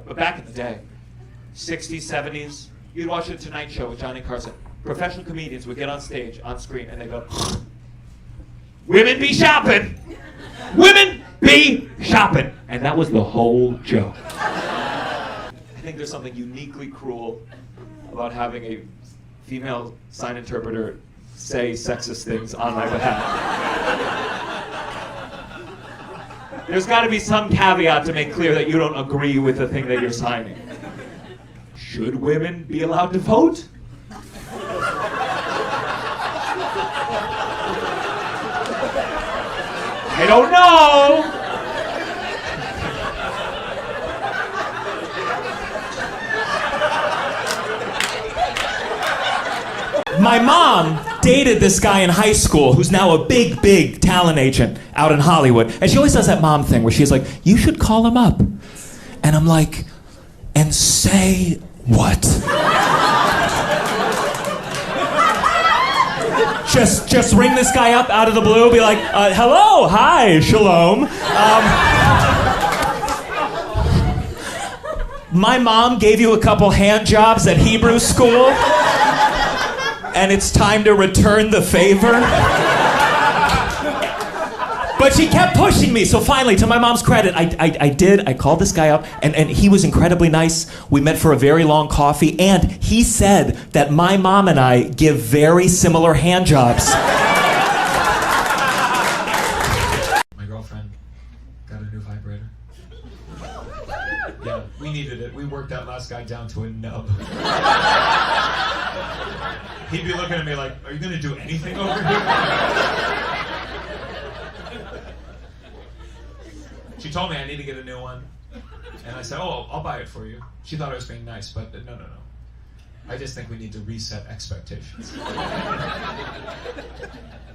But back in the day, 60s, 70s, you'd watch The Tonight Show with Johnny Carson. Professional comedians would get on stage, on screen, and they'd go, "Women be shopping! Women be shopping!" And that was the whole joke. I think there's something uniquely cruel about having a female sign interpreter say sexist things on my behalf. There's got to be some caveat to make clear that you don't agree with the thing that you're signing. Should women be allowed to vote? I don't know. My mom dated this guy in high school who's now a big talent agent out in Hollywood. And she always does that mom thing where she's like, "You should call him up." And I'm like, "And say what?" Just ring this guy up out of the blue, be like, "Hello, hi, shalom. My mom gave you a couple hand jobs at Hebrew school, and it's time to return the favor." But she kept pushing me, so finally, to my mom's credit, I called this guy up, and he was incredibly nice. We met for a very long coffee, and he said that my mom and I give very similar hand jobs. My girlfriend got a new vibrator. Yeah, we needed it. We worked that last guy down to a nub. He'd be looking at me like, "Are you gonna do anything over here?" She told me I need to get a new one. And I said, "Oh, I'll buy it for you." She thought I was being nice, but no. I just think we need to reset expectations.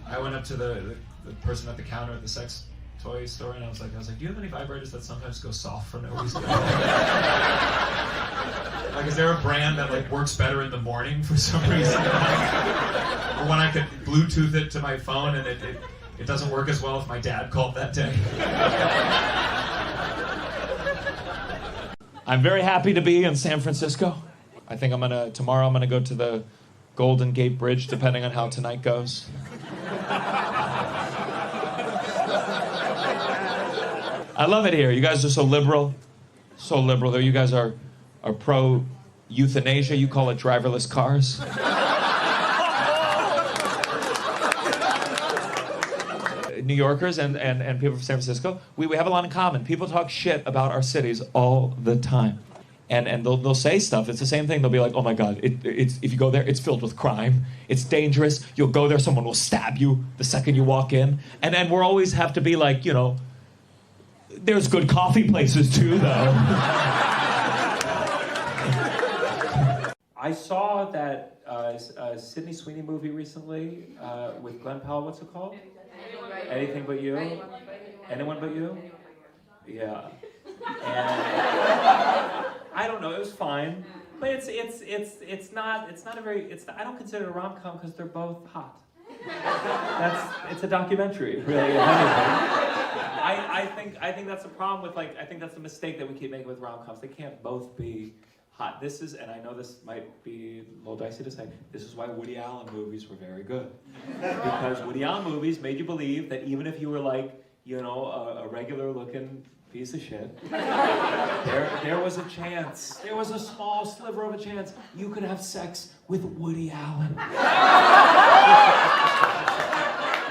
I went up to the person at the counter at the sex toy store, and I was like, "Do you have any vibrators that sometimes go soft for no reason?" Like, is there a brand that like works better in the morning for some reason? Or when I could Bluetooth it to my phone and it doesn't work as well if my dad called that day. I'm very happy to be in San Francisco. I think tomorrow I'm gonna go to the Golden Gate Bridge, depending on how tonight goes. I love it here. You guys are so liberal. So liberal. You guys are pro euthanasia. You call it driverless cars. New Yorkers and people from San Francisco, we have a lot in common. People talk shit about our cities all the time. And they'll say stuff. It's the same thing. They'll be like, "Oh my God, it's if you go there, it's filled with crime. It's dangerous. You'll go there, someone will stab you the second you walk in." And we'll always have to be like, there's good coffee places too, though. I saw that Sydney Sweeney movie recently with Glenn Powell. What's it called? Anything But You? Anyone But You? Yeah. And I don't know. It was fine, but it's not a very. I don't consider it a rom-com because they're both hot. It's a documentary, really. I think that's the problem with I think that's the mistake that we keep making with rom-coms. They can't both be hot. This is, and I know this might be a little dicey to say, this is why Woody Allen movies were very good. Because Woody Allen movies made you believe that even if you were a regular looking piece of shit, there was a chance, there was a small sliver of a chance you could have sex with Woody Allen.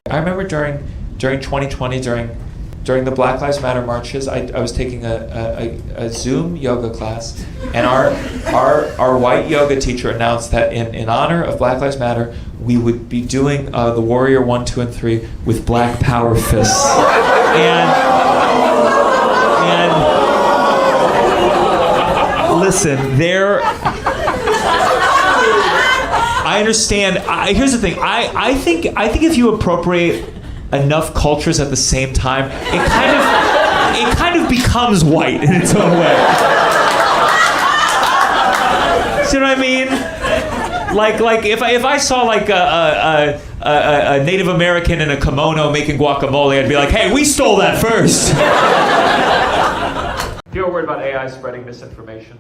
I remember during 2020, during the Black Lives Matter marches, I was taking a Zoom yoga class, and our white yoga teacher announced that in honor of Black Lives Matter, we would be doing the Warrior 1, 2, and 3 with black power fists. And listen, I understand. Here's the thing. I think if you appropriate enough cultures at the same time, it kind of becomes white in its own way. See what I mean? Like if I saw like a Native American in a kimono making guacamole, I'd be like, "Hey, we stole that first." If you're worried about AI spreading misinformation,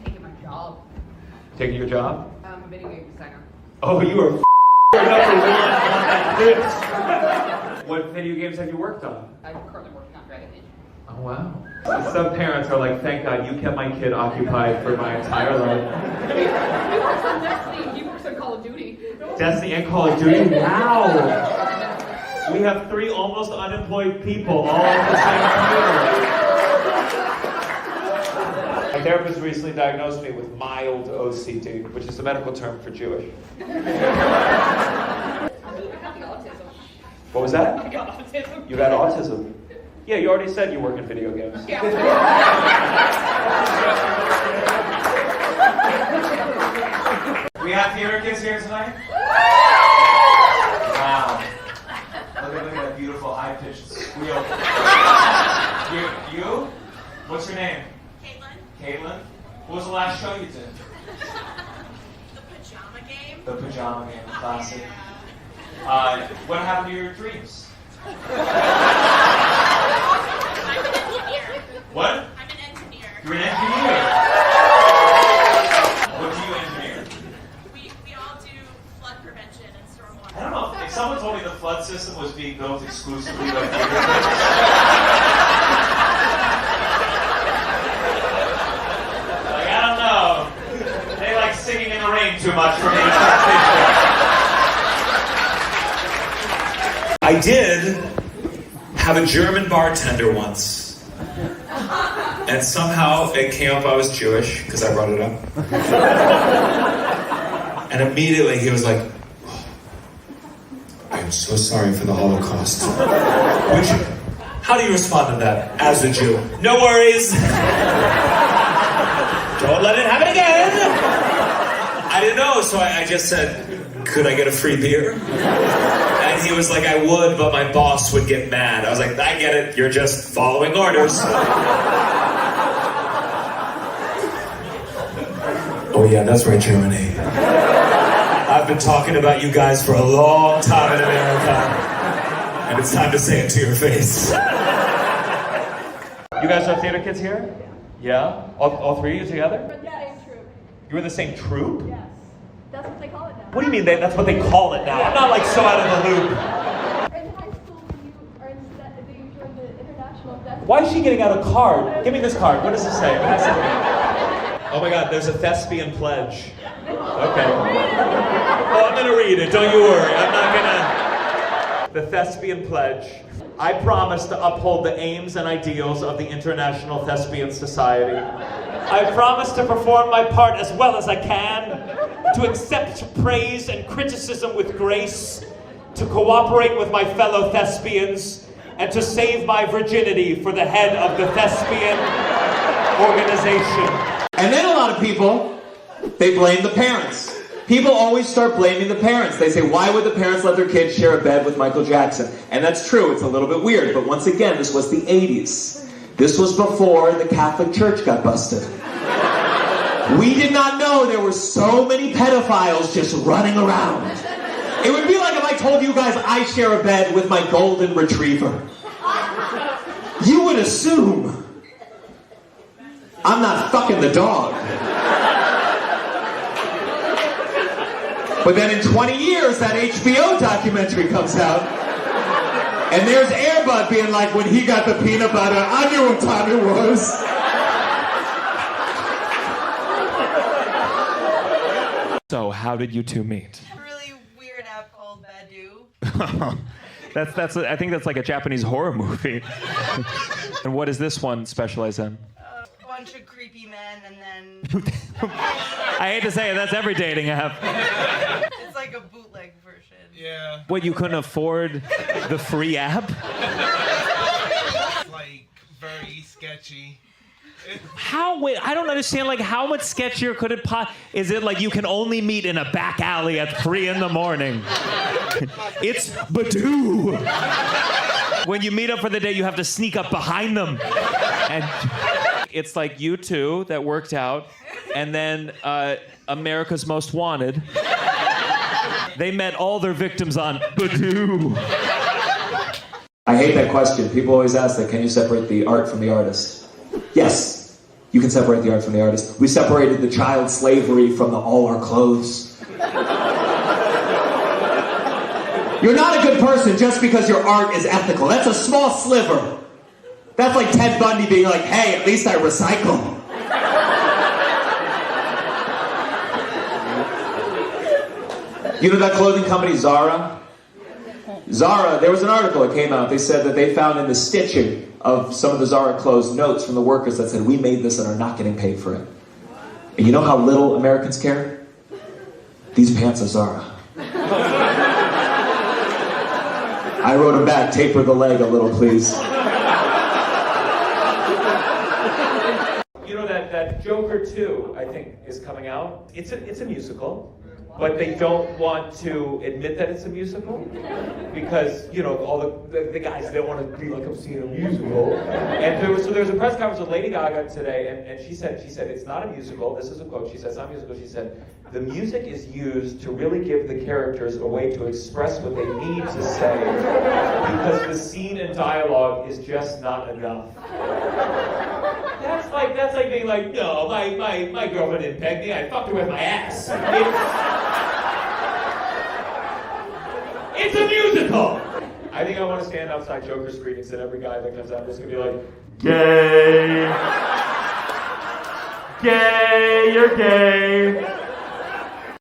Taking my job. taking your job? I'm a video game designer. Oh, you are What video games have you worked on? I'm currently working on Dragon Age. Oh, wow. Some parents are like, thank God you kept my kid occupied for my entire life. He works on Destiny. He works on Call of Duty. Destiny and Call of Duty? Wow! We have 3 almost unemployed people all at the same time. My therapist recently diagnosed me with mild OCD, which is the medical term for Jewish. I got the autism. What was that? I got autism. You got autism. Yeah, you already said you work in video games. Yeah. We have theater kids here tonight? Wow. Look at that beautiful high-pitched squeal. You? What's your name? Caitlin? What was the last show you did? The Pajama Game. The Pajama Game, classic. What happened to your dreams? I'm an engineer. What? I'm an engineer. You're an engineer. What do you engineer? We all do flood prevention and stormwater. I don't know. If someone told me the flood system was being built exclusively by theater kids, like, I don't know. They like singing in the rain too much for me. I did have a German bartender once. And somehow it came up I was Jewish, because I brought it up. And immediately he was like, oh, I am so sorry for the Holocaust. Which, how do you respond to that as a Jew? No worries. Don't let it happen again. I didn't know, so I just said, could I get a free beer? And he was like, I would, but my boss would get mad. I was like, I get it, you're just following orders. Oh yeah, that's right, Germany. I've been talking about you guys for a long time in America. And it's time to say it to your face. You guys are theater kids here? Yeah? All 3 of you together? We're the same troop. You were in the same troupe? Yes. That's what they call it now. What do you mean that's what they call it now? I'm not like so out of the loop. In high school, you are in you joined the international thespian. Why is she getting out a card? Give me this card. What does it say? Oh my God, there's a thespian pledge. Okay. Oh, I'm gonna read it. Don't you worry. I'm not gonna. The thespian pledge. I promise to uphold the aims and ideals of the International Thespian Society. I promise to perform my part as well as I can, to accept praise and criticism with grace, to cooperate with my fellow thespians, and to save my virginity for the head of the thespian organization. And then a lot of people, they blame the parents. People always start blaming the parents. They say, why would the parents let their kids share a bed with Michael Jackson? And that's true, it's a little bit weird, but once again, this was the 80s. This was before the Catholic Church got busted. We did not know there were so many pedophiles just running around. It would be like if I told you guys I share a bed with my golden retriever. You would assume I'm not fucking the dog. But then in 20 years, that HBO documentary comes out, and there's Air Bud being like, when he got the peanut butter, I knew what time it was. So, how did you two meet? A really weird app called Badu. I think that's like a Japanese horror movie. And what does this one specialize in? A bunch of creepy men, and then I hate to say it, that's every dating app. it's like a bootleg version. Yeah. What, you couldn't afford the free app? It's like very sketchy. Wait, I don't understand, like, how much sketchier could it is it like you can only meet in a back alley at 3 in the morning? It's Badoo. When you meet up for the day, you have to sneak up behind them. And it's like you two that worked out, and then America's Most Wanted. They met all their victims on Badoo. I hate that question. People always ask that, can you separate the art from the artist? Yes, you can separate the art from the artist. We separated the child slavery from all our clothes. You're not a good person just because your art is ethical. That's a small sliver. That's like Ted Bundy being like, hey, at least I recycle. You know that clothing company, Zara? Zara, there was an article that came out. They said that they found in the stitching of some of the Zara clothes notes from the workers that said, we made this and are not getting paid for it. And you know how little Americans care? These pants are Zara. I wrote them back, taper the leg a little, please. You know that Joker 2, I think, is coming out. It's a musical. But they don't want to admit that it's a musical because, you know, all the guys, they want to be like, I'm seeing a musical. And there was a press conference with Lady Gaga today, and she said, it's not a musical. This is a quote. She said, it's not a musical. She said, the music is used to really give the characters a way to express what they need to say because the scene and dialogue is just not enough. That's like being like, no, my girlfriend didn't peg me. I fucked her with my ass. It's a musical! I think I want to stand outside Joker screenings and every guy that comes out is going to be like, gay! Gay, you're gay!